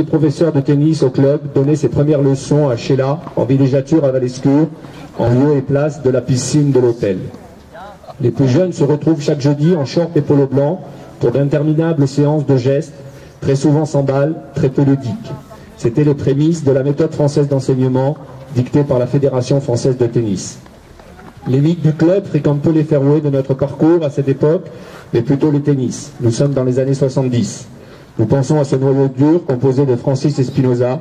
Professeur de tennis au club, donnait ses premières leçons à Sheila, en villégiature à Valescure, en lieu et place de la piscine de l'hôtel. Les plus jeunes se retrouvent chaque jeudi en short et polo blanc pour d'interminables séances de gestes, très souvent sans balles, très peu ludiques. C'était les prémices de la méthode française d'enseignement dictée par la Fédération française de tennis. L'élite du club fréquente peu les fairways de notre parcours à cette époque, mais plutôt le tennis. Nous sommes dans les années 70. Nous pensons à ce noyau dur composé de Francis Espinoza,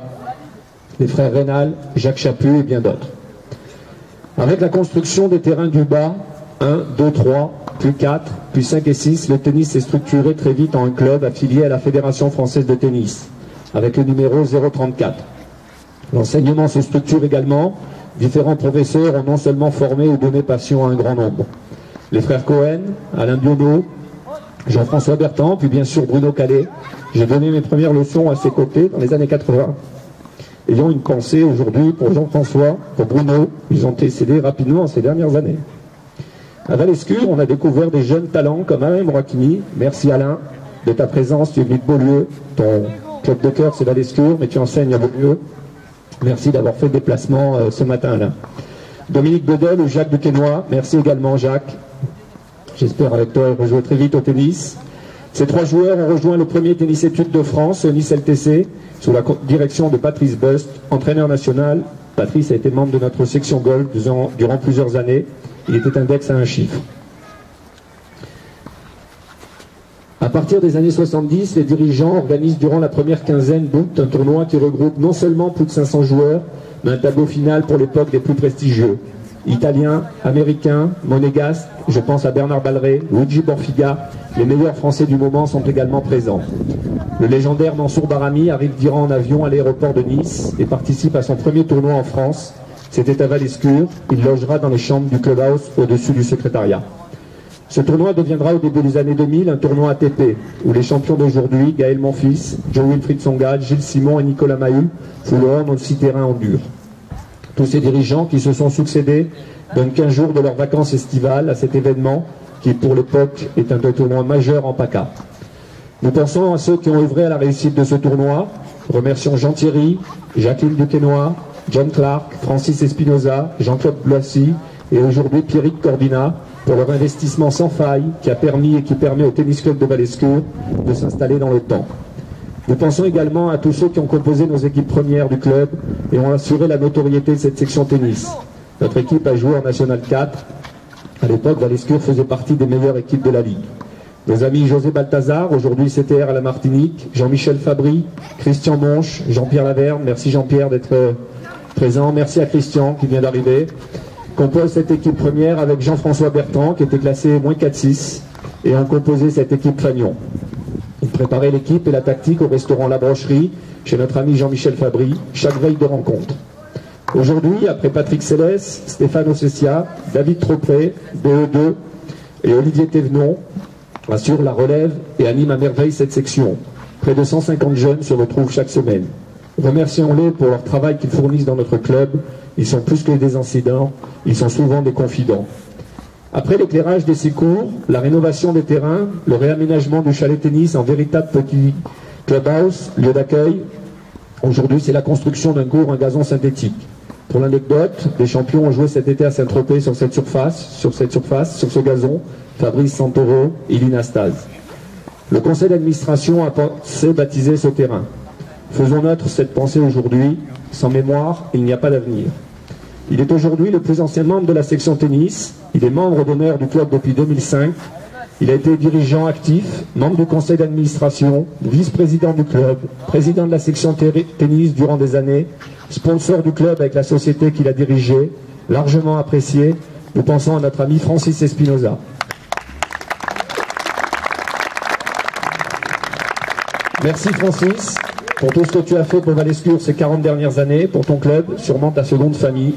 les frères Rénal, Jacques Chaput et bien d'autres. Avec la construction des terrains du bas, 1, 2, 3, puis 4, puis 5 et 6, le tennis s'est structuré très vite en un club affilié à la Fédération française de tennis, avec le numéro 034. L'enseignement se structure également. Différents professeurs ont non seulement formé ou donné passion à un grand nombre. Les frères Cohen, Alain Bionneau, Jean-François Bertrand, puis bien sûr Bruno Calais. J'ai donné mes premières leçons à ses côtés dans les années 80. Ayant une pensée aujourd'hui pour Jean-François, pour Bruno, ils ont décédé rapidement ces dernières années. À Valescure, on a découvert des jeunes talents comme Alain Morakini. Merci Alain de ta présence, tu es venu de Beaulieu. Ton club de cœur c'est Valescure, mais tu enseignes à Beaulieu. Merci d'avoir fait le déplacement ce matin Alain. Dominique Bedel ou Jacques Duquesnoy, merci également Jacques. J'espère avec toi rejouer très vite au tennis. Ces trois joueurs ont rejoint le premier tennis études de France, Nice LTC, sous la direction de Patrice Bust, entraîneur national. Patrice a été membre de notre section golf durant plusieurs années. Il était index à un chiffre. À partir des années 70, les dirigeants organisent durant la première quinzaine d'août un tournoi qui regroupe non seulement plus de 500 joueurs, mais un tableau final pour l'époque des plus prestigieux. Italiens, Américains, Monégasques, je pense à Bernard Balleret, Luigi Borfiga, les meilleurs Français du moment sont également présents. Le légendaire Mansour Barami arrive d'Iran en avion à l'aéroport de Nice et participe à son premier tournoi en France. C'était à Valescure, il logera dans les chambres du clubhouse au-dessus du secrétariat. Ce tournoi deviendra au début des années 2000 un tournoi ATP, où les champions d'aujourd'hui, Gaël Monfils, Jean-Wilfried Tsonga, Gilles Simon et Nicolas Mahut, fouleront nos 6 terrains en dur. Tous ces dirigeants qui se sont succédés donnent 15 jours de leurs vacances estivales à cet événement qui, pour l'époque, est un tournoi majeur en PACA. Nous pensons à ceux qui ont œuvré à la réussite de ce tournoi. Remercions Jean Thierry, Jacqueline Duquesnoy, John Clark, Francis Espinoza, Jean-Claude Bloissy et aujourd'hui Pierrick Cordina pour leur investissement sans faille qui a permis et qui permet au Tennis Club de Valescure de s'installer dans le temps. Nous pensons également à tous ceux qui ont composé nos équipes premières du club et ont assuré la notoriété de cette section tennis. Notre équipe a joué en National 4. À l'époque, Valescure faisait partie des meilleures équipes de la Ligue. Nos amis José Balthazar, aujourd'hui CTR à la Martinique, Jean-Michel Fabry, Christian Monche, Jean-Pierre Laverne, merci Jean-Pierre d'être présent, merci à Christian qui vient d'arriver, compose cette équipe première avec Jean-François Bertrand qui était classé -4-6 et ont composé cette équipe Fagnon. Ils préparaient l'équipe et la tactique au restaurant La Brocherie, chez notre ami Jean-Michel Fabry, chaque veille de rencontre. Aujourd'hui, après Patrick Célès, Stéphane Ossessia, David Tropré, BE2 et Olivier Thévenon assurent la relève et animent à merveille cette section. Près de 150 jeunes se retrouvent chaque semaine. Remercions-les pour leur travail qu'ils fournissent dans notre club. Ils sont plus que des incidents, ils sont souvent des confidents. Après l'éclairage des 6 cours, la rénovation des terrains, le réaménagement du chalet tennis en véritable petit clubhouse, lieu d'accueil, aujourd'hui c'est la construction d'un court en gazon synthétique. Pour l'anecdote, les champions ont joué cet été à Saint-Tropez sur cette surface, sur ce gazon, Fabrice Santoro et Lina Stase. Le conseil d'administration a pensé baptiser ce terrain. Faisons nôtre cette pensée aujourd'hui, sans mémoire, il n'y a pas d'avenir. Il est aujourd'hui le plus ancien membre de la section tennis. Il est membre d'honneur du club depuis 2005. Il a été dirigeant actif, membre du conseil d'administration, vice-président du club, président de la section tennis durant des années, sponsor du club avec la société qu'il a dirigée, largement apprécié. Nous pensons à notre ami Francis Espinoza. Merci Francis pour tout ce que tu as fait pour Valescure ces 40 dernières années, pour ton club, sûrement ta seconde famille.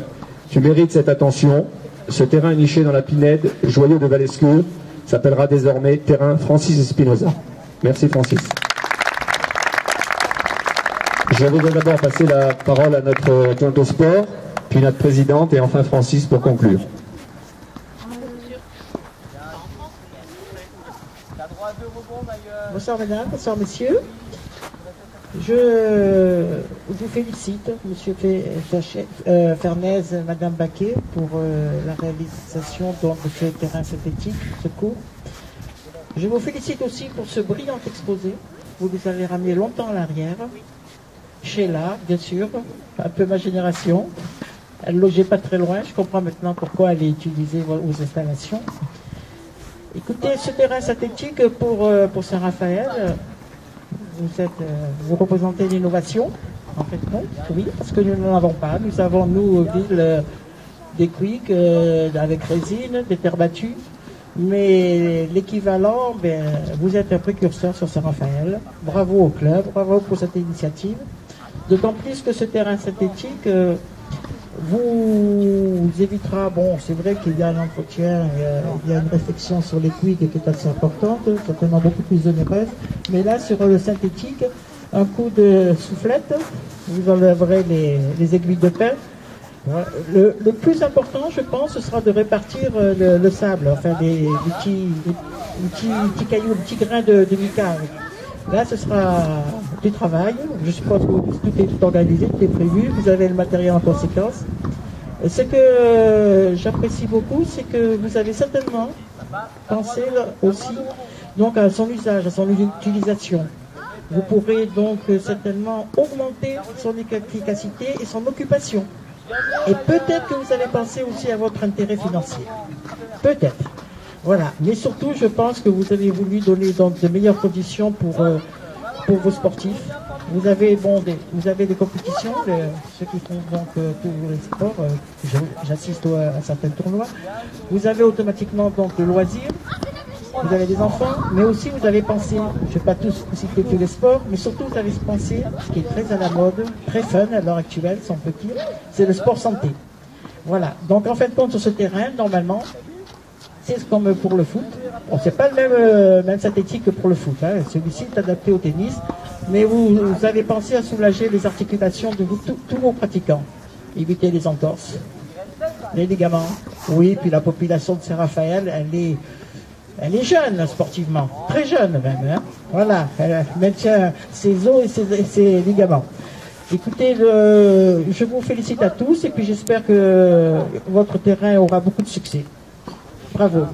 Tu mérites cette attention. Ce terrain niché dans la Pinède, joyau de Valescure, s'appellera désormais terrain Francis Espinoza. Merci Francis. Je vais d'abord passer la parole à notre adjointe au sport, puis notre présidente et enfin Francis pour conclure. Bonsoir madame, bonsoir monsieur. Je vous félicite, Monsieur Fernez, Madame Baquet, pour la réalisation donc, de ce terrain synthétique, ce cours. Je vous félicite aussi pour ce brillant exposé. Vous nous avez ramené longtemps à l'arrière. Sheila, bien sûr, un peu ma génération. Elle ne logeait pas très loin. Je comprends maintenant pourquoi elle est utilisée aux installations. Écoutez, ce terrain synthétique pour Saint-Raphaël, vous représentez l'innovation, en fait, non? Oui, parce que nous n'en avons pas. Nous avons, nous, ville, des quicks avec résine, des terres battues. Mais l'équivalent, vous êtes un précurseur sur Saint-Raphaël. Bravo au club, bravo pour cette initiative. D'autant plus que ce terrain synthétique vous évitera, bon, c'est vrai qu'il y a un entretien, il y a une réflexion sur les quicks qui est assez importante, certainement beaucoup plus onéreuse, mais là, sur le synthétique, un coup de soufflette, vous enlèverez les aiguilles de pin. Le plus important, je pense, ce sera de répartir le sable, enfin des petits cailloux, des petits grains de mica. Là, ce sera du travail. Je suppose que tout est organisé, tout est prévu. Vous avez le matériel en conséquence. Ce que j'apprécie beaucoup, c'est que vous avez certainement pensé aussi donc, à son usage, à son utilisation. Vous pourrez donc certainement augmenter son efficacité et son occupation. Et peut-être que vous avez pensé aussi à votre intérêt financier. Peut-être. Voilà. Mais surtout, je pense que vous avez voulu donner donc de meilleures conditions pour vos sportifs. Vous avez des compétitions, ceux qui font donc tous les sports. J'assiste à certains tournois. Vous avez automatiquement donc le loisir. Vous avez des enfants, mais aussi vous avez pensé, je ne vais pas tous citer tous les sports, mais surtout vous avez pensé, ce qui est très à la mode, très fun à l'heure actuelle, si on peut dire, c'est le sport santé. Voilà. Donc en fin de compte, sur ce terrain, normalement, c'est comme pour le foot. Bon, c'est pas le même synthétique que pour le foot. Hein. Celui-ci est adapté au tennis, mais vous avez pensé à soulager les articulations de tous vos pratiquants. Éviter les entorses, les ligaments. Oui, puis la population de Saint-Raphaël, elle est jeune sportivement, très jeune même. Hein. Voilà, elle maintient ses os et ses ligaments. Écoutez, je vous félicite à tous et puis j'espère que votre terrain aura beaucoup de succès. Bravo.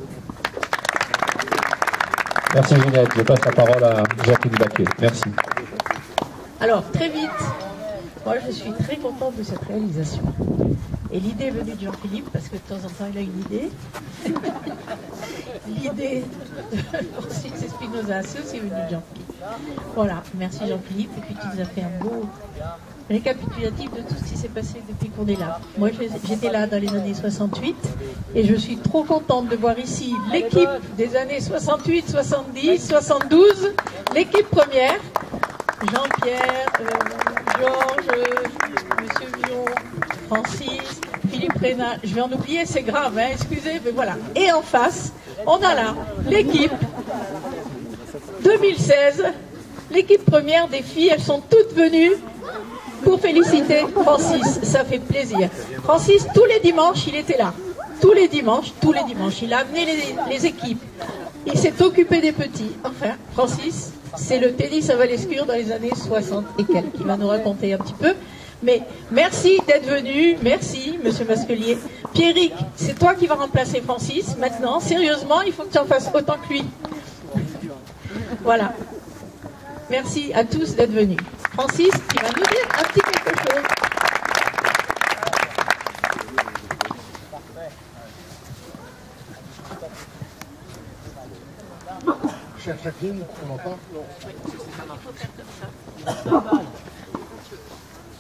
Merci Ginette. Je passe la parole à Jacqueline Baquet. Merci. Alors, très vite, moi je suis très contente de cette réalisation. Et l'idée est venue de Jean-Philippe, parce que de temps en temps il a une idée. L'idée de Francis Espinosa, c'est aussi venu de Jean-Philippe. Voilà, merci Jean-Philippe. Et puis tu nous as fait un beau récapitulatif de tout ce qui s'est passé depuis qu'on est là. Moi j'étais là dans les années 68 et je suis trop contente de voir ici l'équipe des années 68, 70, 72, l'équipe première. Jean-Pierre, Georges, Monsieur Mion, Francis, Philippe Rénal, je vais en oublier, c'est grave, hein, excusez, mais voilà. Et en face, on a là l'équipe 2016, l'équipe première des filles, elles sont toutes venues pour féliciter Francis, ça fait plaisir. Francis, tous les dimanches, il était là. Tous les dimanches, il a amené les équipes. Il s'est occupé des petits. Enfin, Francis, c'est le tennis à Valescure dans les années 60 et quelques. Il va nous raconter un petit peu. Mais merci d'être venu. Merci, Monsieur Masquelier. Pierrick, c'est toi qui vas remplacer Francis. Maintenant, sérieusement, il faut que tu en fasses autant que lui. Voilà. Merci à tous d'être venus. Francis, tu vas nous dire un petit quelque chose. Chère Jacqueline, on m'entend?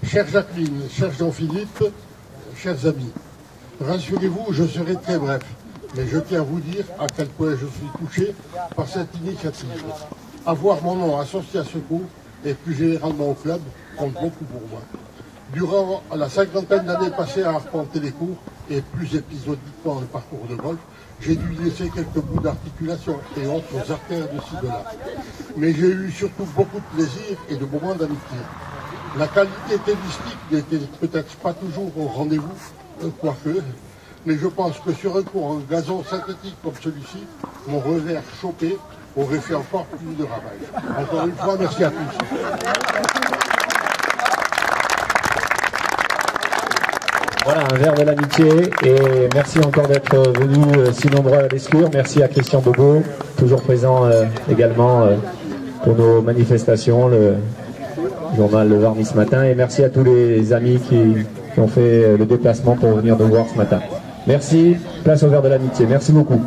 Chère Jacqueline, cher Jean-Philippe, chers amis, rassurez-vous, je serai très bref, mais je tiens à vous dire à quel point je suis touché par cette initiative. Avoir mon nom associé à ce cours et plus généralement au club compte beaucoup pour moi. Durant la cinquantaine d'années passées à arpenter les cours et plus épisodiquement le parcours de golf, j'ai dû laisser quelques bouts d'articulation et autres artères de ci de là. Mais j'ai eu surtout beaucoup de plaisir et de moments d'amitié. La qualité tennistique n'était peut-être pas toujours au rendez-vous, quoique, mais je pense que sur un cours en gazon synthétique comme celui-ci, mon revers chopé aurait fait encore plus de ravage. Encore une fois, merci à tous. Voilà, un verre de l'amitié, et merci encore d'être venus si nombreux à l'Escure. Merci à Christian Bobo, toujours présent également pour nos manifestations, le journal Le Varny ce matin, et merci à tous les amis qui ont fait le déplacement pour venir nous voir ce matin. Merci, place au verre de l'amitié. Merci beaucoup.